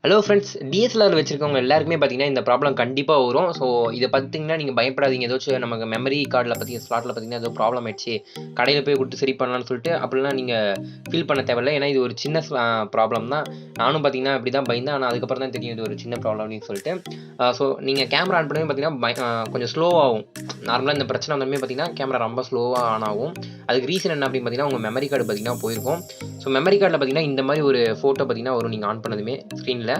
Hello friends, DSLR வச்சிருக்கவங்க எல்லாருக்குமே பார்த்தீங்கன்னா இந்த ப்ராப்ளம் கண்டிப்பாக வரும். ஸோ இதை பார்த்தீங்கன்னா நீங்கள் பயப்படாதீங்க. ஏதாச்சும் நமக்கு மெமரி கார்டில் ஸ்லாட்டில் பார்த்தீங்கன்னா ஏதோ ப்ராப்ளம் ஆயிடுச்சு, கடையில் போய் கொடுத்து சரி பண்ணலான்னு சொல்லிட்டு அப்படிலாம் நீங்கள் ஃபீல் பண்ண தேவையில்லை. ஏன்னா இது ஒரு சின்ன ப்ராப்ளம் தான். நானும் பார்த்தீங்கன்னா இப்படி தான் பயந்தேன். ஆனால் அதுக்கப்புறம் தான் தெரியும் இது ஒரு சின்ன ப்ராப்ளம் அப்படின்னு சொல்லிட்டு. ஸோ நீங்கள் கேமரா ஆன் பண்ணி பார்த்தீங்கன்னா கொஞ்சம் ஸ்லோவாகும். நார்மலாக இந்த பிரச்சனை வந்தாலுமே பார்த்தீங்கன்னா கேமரா ரொம்ப ஸ்லோவாக ஆன் ஆகும். அதுக்கு ரீசன் என்ன அப்படின்னு பார்த்தீங்கன்னா உங்கள் மெமரி கார்டு பார்த்தீங்கன்னா போயிருக்கும். ஸோ மெமரி கார்டில் பார்த்தீங்கன்னா இந்த மாதிரி ஒரு ஃபோட்டோ பார்த்தீங்கன்னா வரும் நீங்கள் ஆன் பண்ணதுமே ஸ்க்ரீனில்.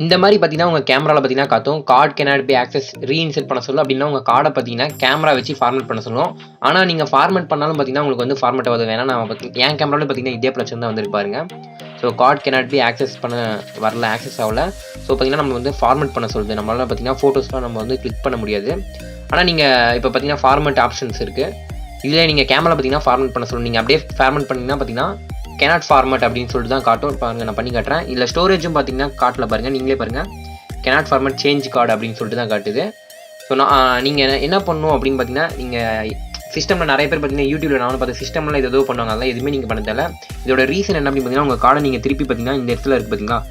இந்த மாதிரி பார்த்தீங்கன்னா உங்கள் கேமராவில் பார்த்தீங்கன்னா காட்டும் கார்டு cannot be access ரீஇன்செர்ட் பண்ண சொல்லும். அப்படின்னா உங்கள் கார்டை பார்த்தீங்கன்னா கேமரா வச்சு ஃபார்மேட் பண்ண சொல்லும். ஆனால் நீங்கள் ஃபார்மேட் பண்ணாலும் பார்த்தீங்கன்னா உங்களுக்கு வந்து ஃபார்மேட் ஆகுது. வேணா நான் என் கேமராவில் பார்த்தீங்கன்னா இதே பிரச்சனை தான் வந்துருப்பாருங்க. So card cannot be access பண்ண வரல, ஆக்சஸ் ஆகல. ஸோ பார்த்தீங்கன்னா நம்ம வந்து ஃபார்மேட் பண்ண சொல்லுது. நம்மளால் பார்த்தீங்கன்னா ஃபோட்டோஸ்லாம் நம்ம வந்து கிளிக் பண்ண முடியாது. ஆனால் நீங்கள் இப்போ பார்த்தீங்கன்னா ஃபார்மேட் ஆப்ஷன்ஸ் இருக்குது. இதில் நீங்கள் கேமரா பார்த்தீங்கன்னா ஃபார்மேட் பண்ண சொல்லணும். நீங்கள் அப்படியே ஃபார்மேட் பண்ணிங்கன்னா பார்த்தீங்கன்னா cannot format அப்படின்னு சொல்லிட்டு தான் காட்டும். பாருங்கள், நான் பண்ணி காட்டுறேன். இதில் ஸ்டோரேஜும் பார்த்தீங்கன்னா காட்டில் பாருங்கள், நீங்களே பாருங்கள். cannot format change card அப்படின்னு சொல்லிட்டு தான் காட்டுது. ஸோ நீங்கள் என்ன பண்ணணும் அப்படின்னு பார்த்தீங்கன்னா, நீங்கள் சிஸ்டமில் நிறைய பேர் பார்த்தீங்கன்னா யூடியூப்ல நானும் பார்த்து சிஸ்டமில் இது ஏதோ பண்ணுவாங்க. அதெல்லாம் எதுவுமே நீங்கள் பண்ண தேவை. இதோட ரீசன் என்ன அப்படின்னு பார்த்தீங்கன்னா, உங்கள் கார்டை நீங்கள் திருப்பி பார்த்தீங்கன்னா இந்த இடத்துல இருக்குது பார்த்தீங்களா.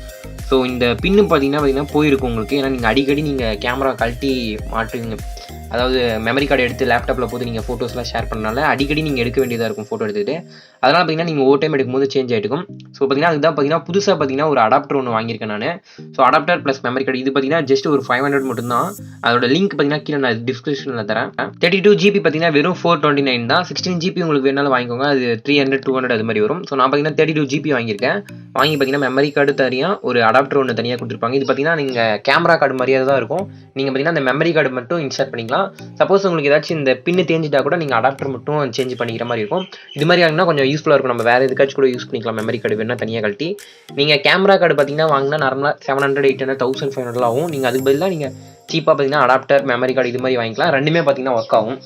ஸோ இந்த பின்னு பார்த்தீங்கன்னா போயிருக்கும் உங்களுக்கு. ஏன்னா நீங்கள் அடிக்கடி நீங்கள் கேமரா கழட்டி மாட்டுவீங்க. அதாவது மெமரி கார்டு எடுத்து லேப்டாப்பில் போட்டு நீங்கள் ஃபோட்டோஸ்லாம் ஷேர் பண்ணனால அடிக்கடி நீங்கள் எடுக்க வேண்டியதாக இருக்கும் ஃபோட்டோ எடுத்துகிட்டு. அதனால் பார்த்தீங்கன்னா நீங்கள் ஒரு டைம் எடுக்கும்போது சேஞ்ச் ஆகிட்டுக்கும். ஸோ பார்த்தீங்கன்னா அதுதான் பார்த்தீங்கன்னா புதுசாக பார்த்தீங்கன்னா ஒரு அடாப்டர் ஒன்று வாங்கியிருக்கேன் நான். So adapter plus memory card இது பார்த்தீங்கன்னா ஜஸ்ட் ஒரு 500 மட்டும்தான். அதோட லிங்க் பார்த்தீங்கன்னா கீழே நான் டிஸ்கிரிப்ஷனில் தரேன். 32 GB பார்த்தீங்கன்னா வெறும் 429 தான். 16 GB உங்களுக்கு வேணாலும் வாங்கிக்கோங்க. அது 300 200 அது மாதிரி வரும். ஸோ நான் பார்த்தீங்கன்னா 32 GB வாங்கியிருக்கேன். வாங்கி பார்த்தீங்கன்னா மெமரி கார்டு தனியாக ஒரு அடாப்டர் ஒன்று தனியாக கொடுத்துருப்பாங்க. இது பார்த்தீங்கன்னா நீங்கள் கேமரா கார்டு மாதிரியே தான் இருக்கும். நீங்கள் பார்த்தீங்கன்னா அந்த மெமரி கார்டு மட்டும் இன்சர்ட் பண்ணிக்கலாம். சப்போஸ் உங்களுக்கு ஏதாச்சும் இந்த பின்னு தேஞ்சிட்டா கூட நீங்கள் அடாப்டர் மட்டும் சேஞ்ச் பண்ணிக்கிற மாதிரி இருக்கும். இது மாதிரி ஆகுனா கொஞ்சம் யூஸ்ஃபுல்லாக இருக்கும். நம்ம வேறு எதுக்காச்சும் கூட யூஸ் பண்ணிக்கலாம். மெமரி கார்டு வேணா தனியாக கழட்டி. நீங்கள் கேமரா கார்டு பார்த்தீங்கன்னா வாங்கினா நார்மலாக 700 800 1500 ஆகும். நீங்கள் அதுக்கு பதிலாக நீங்கள் சீப்பாக பார்த்தீங்கன்னா அடாப்டர் மெமரி கார்டு இது மாதிரி வாங்கிக்கலாம். ரெண்டுமே பார்த்தீங்கன்னா ஒர்க் ஆகும்.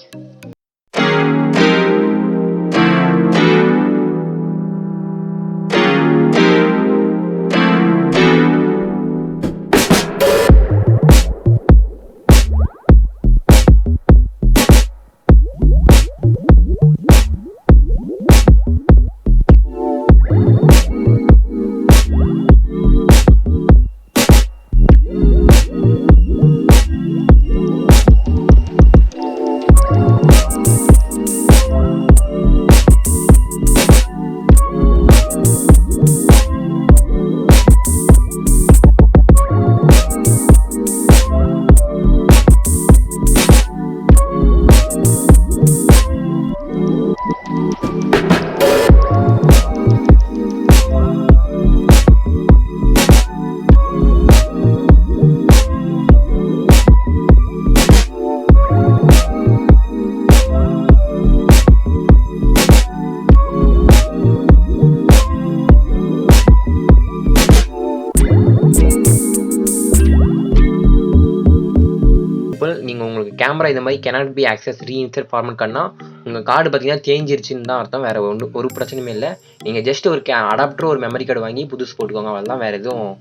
நீங்கள் உங்களுக்கு கேமரா இந்த மாதிரி cannot be access reinsert format பண்ணால் உங்கள் கார்டு பார்த்தீங்கன்னா தேஞ்சிருச்சுன்னு தான் அர்த்தம். வேறு ஒரு பிரச்சனையுமே இல்லை. நீங்கள் ஜஸ்ட் ஒரு அடாப்டர் ஒரு மெமரி கார்டு வாங்கி புதுசு போட்டுக்கோங்க. அதெல்லாம் வேறு எதுவும்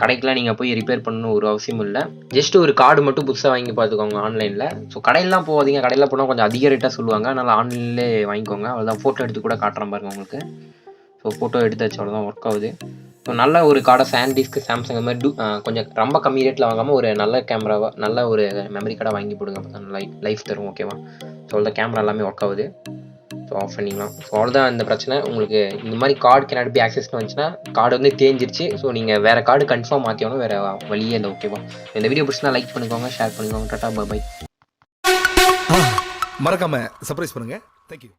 கடைக்கெலாம் நீங்கள் போய் ரிப்பேர் பண்ணணும் ஒரு அவசியமும் இல்லை. ஜஸ்ட் ஒரு கார்டு மட்டும் புதுசாக வாங்கி பார்த்துக்கோங்க ஆன்லைனில். ஸோ கடையிலாம் போகாதீங்க. கடையில் போனால் கொஞ்சம் அதிக ரேட்டாக சொல்லுவாங்க. அதனால் ஆன்லைன்லேயே வாங்கிக்கோங்க. அவ்வளோதான். ஃபோட்டோ எடுத்து கூட காட்டுறேன் பாருங்க உங்களுக்கு. ஸோ ஃபோட்டோ எடுத்தாச்சு, அவ்வளோதான், ஒர்க் ஆகுது. ஸோ நல்ல ஒரு கார்டை சாண்டிஸ்க்கு சாம்சங் அது மாதிரி கொஞ்சம் ரொம்ப கம்மி ரேட்டில் வாங்காமல் ஒரு நல்ல கேமராவாக நல்ல ஒரு மெமரி கார்டாக வாங்கி போடுங்க. அப்போ லைஃப் தரும். ஓகேவா? ஸோ அவ்வளோதான், கேமரா எல்லாமே ஒர்க் ஆகுது. ஸோ ஆஃப் பண்ணிக்கலாம். ஸோ அவ்வளோதான் இந்த பிரச்சனை. உங்களுக்கு இந்த மாதிரி கார்டு cannot be accessன்னு வந்துச்சுன்னா கார்டு வந்து தேஞ்சிருச்சு. ஸோ நீங்கள் வேறு கார்டு கன்ஃபார்ம் மாற்றியாலும் வேறு வழியே இல்லை. ஓகேவா? இந்த வீடியோ பிடிச்சினா லைக் பண்ணிக்கோங்க, ஷேர் பண்ணிக்கோங்க. டாடா, பாய். மறக்காம சர்ப்ரைஸ் பண்ணுங்க. தேங்க்யூ.